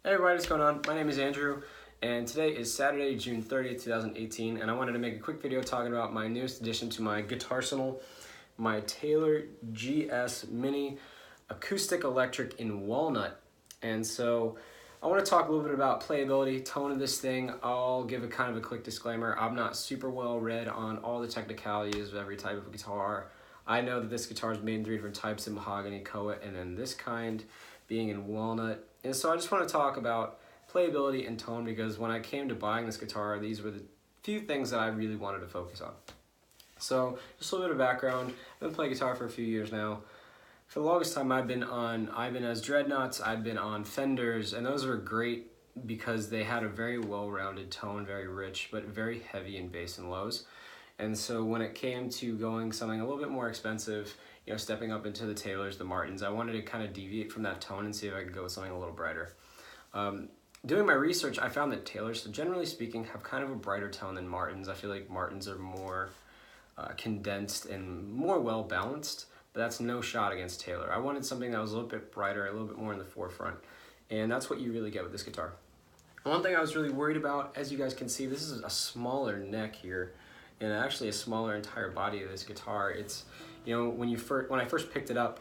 Hey everybody, what's going on? My name is Andrew, and today is Saturday, June 30th, 2018, and I wanted to make a quick video talking about my newest addition to my guitar arsenal, my Taylor GS Mini Acoustic Electric in Walnut. And so I want to talk a little bit about playability, tone of this thing. I'll give a kind of a quick disclaimer. I'm not super well read on all the technicalities of every type of guitar. I know that this guitar is made in 3 different types, in mahogany, koa, and then this kind being in walnut. And so I just want to talk about playability and tone, because when I came to buying this guitar, these were the few things that I really wanted to focus on. So just a little bit of background. I've been playing guitar for a few years now. For the longest time I've been as dreadnoughts, I've been on Fenders, and those were great because they had a very well-rounded tone, very rich, but very heavy in bass and lows. And so when it came to going something a little bit more expensive, you know, stepping up into the Taylors, the Martins, I wanted to kind of deviate from that tone and see if I could go with something a little brighter. Doing my research, I found that Taylors, generally speaking, have kind of a brighter tone than Martins. I feel like Martins are more condensed and more well-balanced, but that's no shot against Taylor. I wanted something that was a little bit brighter, a little bit more in the forefront, and that's what you really get with this guitar. One thing I was really worried about, as you guys can see, this is a smaller neck here, and actually a smaller entire body of this guitar. It's, you know, when I first picked it up,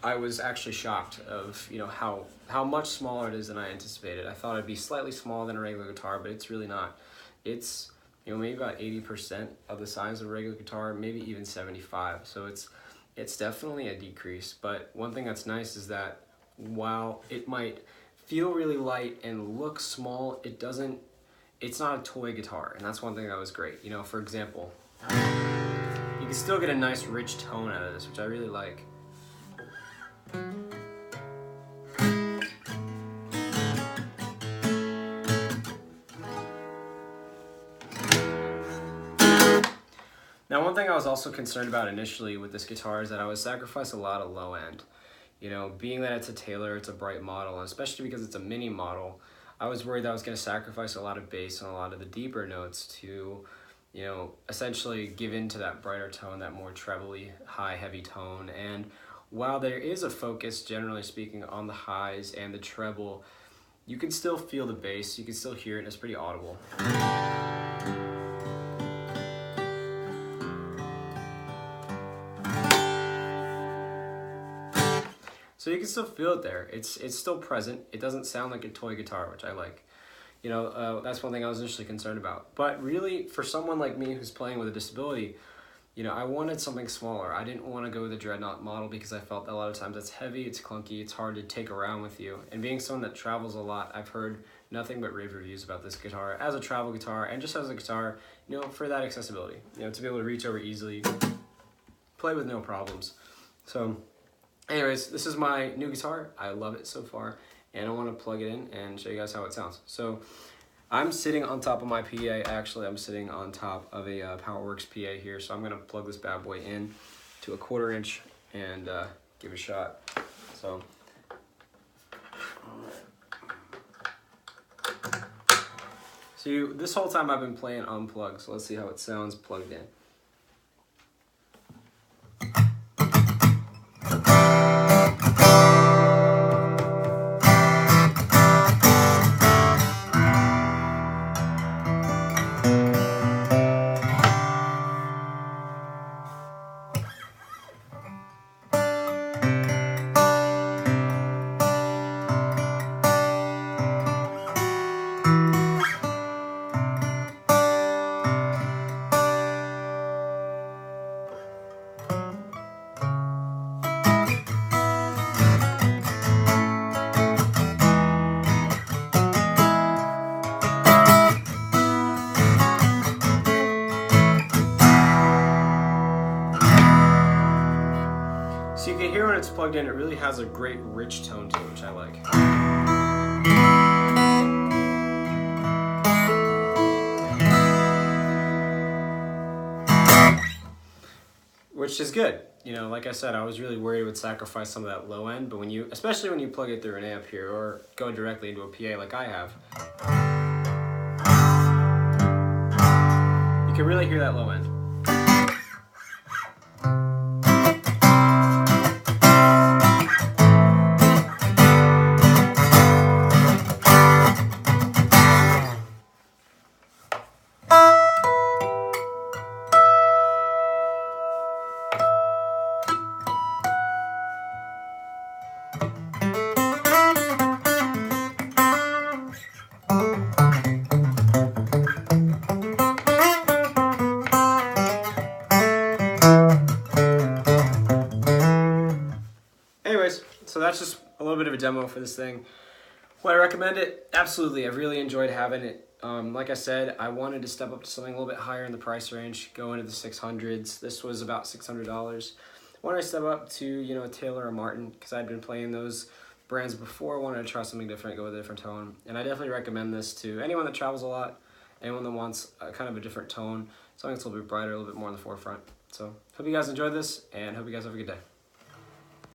I was actually shocked of, you know, how much smaller it is than I anticipated. I thought it'd be slightly smaller than a regular guitar, but it's really not. It's, you know, maybe about 80% of the size of a regular guitar, maybe even 75. So it's definitely a decrease. But one thing that's nice is that while it might feel really light and look small, it's not a toy guitar, and that's one thing that was great. You know, for example, you can still get a nice rich tone out of this, which I really like. Now, one thing I was also concerned about initially with this guitar is that I would sacrifice a lot of low end. You know, being that it's a Taylor, it's a bright model, and especially because it's a mini model, I was worried that I was going to sacrifice a lot of bass and a lot of the deeper notes to, you know, essentially give into that brighter tone, that more trebly, high, heavy tone. And while there is a focus, generally speaking, on the highs and the treble, you can still feel the bass, you can still hear it, and it's pretty audible. So you can still feel it there. It's still present. It doesn't sound like a toy guitar, which I like. You know, that's one thing I was initially concerned about. But really, for someone like me who's playing with a disability, you know, I wanted something smaller. I didn't want to go with the dreadnought model because I felt that a lot of times it's heavy, it's clunky, it's hard to take around with you. And being someone that travels a lot, I've heard nothing but rave reviews about this guitar as a travel guitar and just as a guitar, you know, for that accessibility. You know, to be able to reach over easily, play with no problems. So anyways, this is my new guitar. I love it so far, and I want to plug it in and show you guys how it sounds. So I'm sitting on top of my PA. Actually, I'm sitting on top of a PowerWorks PA here, so I'm going to plug this bad boy in to a 1/4 inch and give it a shot. So this whole time I've been playing unplugged, so let's see how it sounds plugged in. So you can hear when it's plugged in, it really has a great rich tone to it, which I like. Which is good. You know, like I said, I was really worried it would sacrifice some of that low end, but especially when you plug it through an amp here or go directly into a PA like I have, you can really hear that low end. Anyways, so that's just a little bit of a demo for this thing. Would I recommend it? Absolutely. I've really enjoyed having it. Like I said, I wanted to step up to something a little bit higher in the price range, go into the 600s. This was about $600. When I step up to, you know, a Taylor or Martin, because I'd been playing those brands before, wanted to try something different, go with a different tone. And I definitely recommend this to anyone that travels a lot, anyone that wants kind of a different tone, something that's a little bit brighter, a little bit more in the forefront. So hope you guys enjoyed this, and hope you guys have a good day.